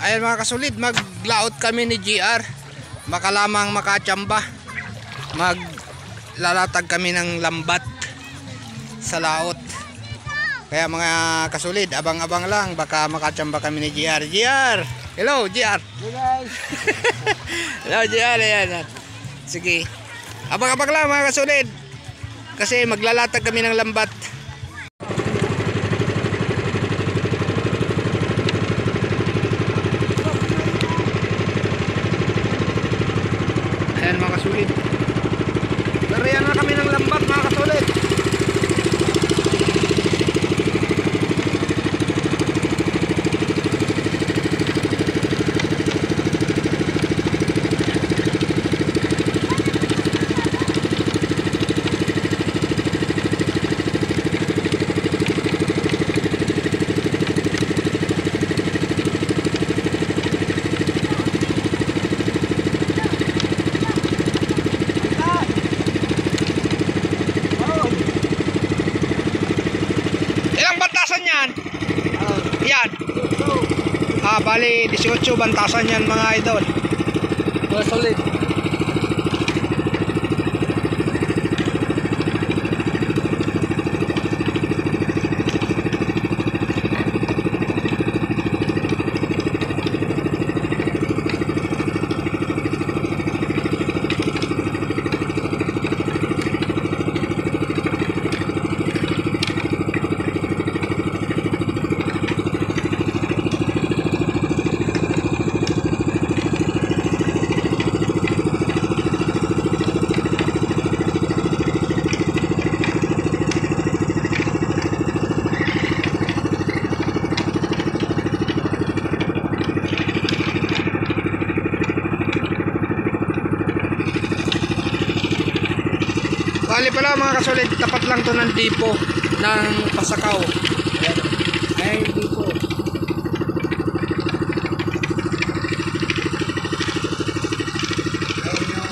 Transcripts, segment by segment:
Ayan mga kasulid, maglaot kami ni GR. Baka lamang makachamba. Maglalatag kami ng lambat sa laot. Kaya mga kasulid, abang-abang lang. Baka makachamba kami ni GR. GR! Hello GR! Hey guys! Hello GR! Ayan. Sige. Abang-abang lang mga kasulid. Kasi maglalatag kami ng lambat. Ayan mga kasulit. Lariyan na kami ng lambat mga kasulit. Yan. Bali 18 bantasan yan mga idol. Mga solid. Bali pala mga kasolid, tapat lang to ng dipo ng Pasakaw. Ayan yung dipo. Ayan yung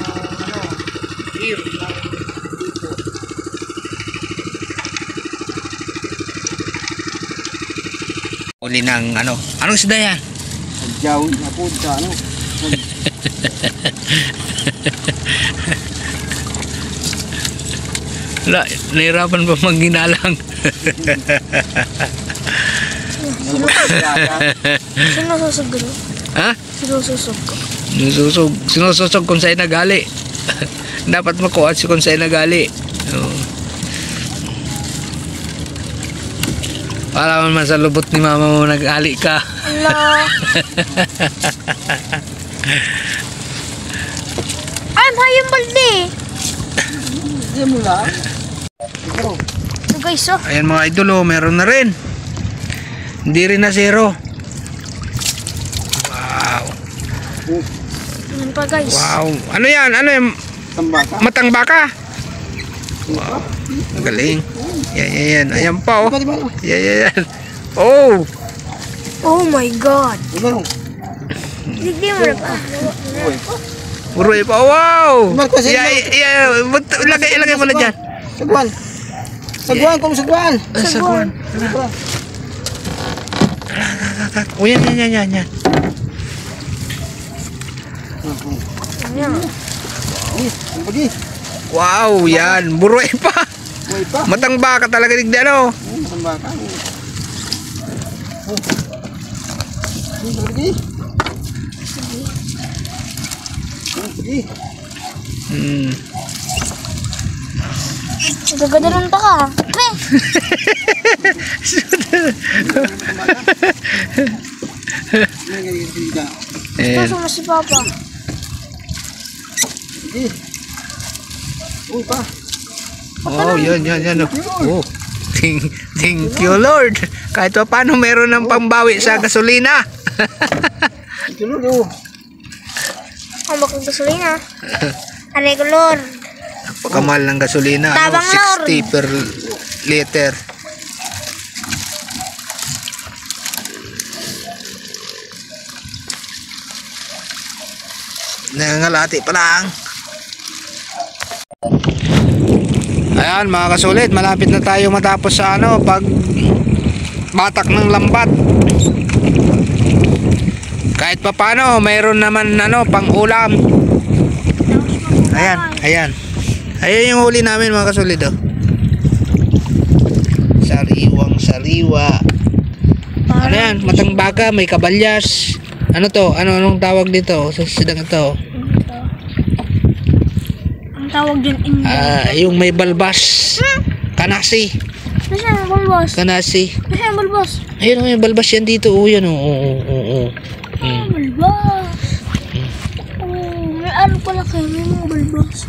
pier ng dipo. Uli ng anong isda yan? Sadyaw na po sa Wala, nahirapan pa maginalang. Sinususog ko. Ha? Sinususog ko. Sinususog kung sa'yo nagali. Dapat makuha si kung sa'yo nagali. Para man sa lubot ni mama mo nagali ka. Hello. Ay, yung balde. Hindi mo lang. So guys, oh. Ayan mga idol, meron na rin. Hindi rin na zero. Wow. Yan pa guys. Wow. Ano yan? Ano yan? Tambaka. Matang baka? Wow. Galing. Yan. Ayan pa oh. Yan. Oh. Oh my god. Diba? Hindi mo na pa. Buroy pa. Wow. Ilagay mo na dyan. Sagwan. Sagwan, kung sagwan. Sagwan. Oh, yan. Yan. Pagi. Wow, yan. Buroy pa. Buhay pa. Matang baka talaga digda no. Tambaka. Pagi. Pagi. Gaganda rin pa ka. Pre. Kaso mo si Papa. Pagi. Uy pa. Oh, yan. Oh. Thank you Lord. Kahit pa paano meron ng pambawi sa gasolina. Tulog oh. Ang bakong gasolina. Aray ko Lord. Pagkamahal ng gasolina, Tabang 60 per liter. Nangangalati pa lang. Ayan mga kasulit, malapit na tayo matapos sa pag batak ng lambat. paano, mayroon naman pang ulam. Ayan, ayan. Ayan yung huli namin mga kasulid, oh. Sariwang sariwa. Ano yan? Matang baka, may kabalyas. Ano to? Anong tawag dito? Sa sidang ito? Ang tawag din Indian. Yung may balbas. Kanasi. Nasaan ang balbas? Kanasi. Nasaan ang balbas? Ayun, may balbas yan dito. Oh, yan, oh. Balbas. May ano pala kayo, may mga balbas.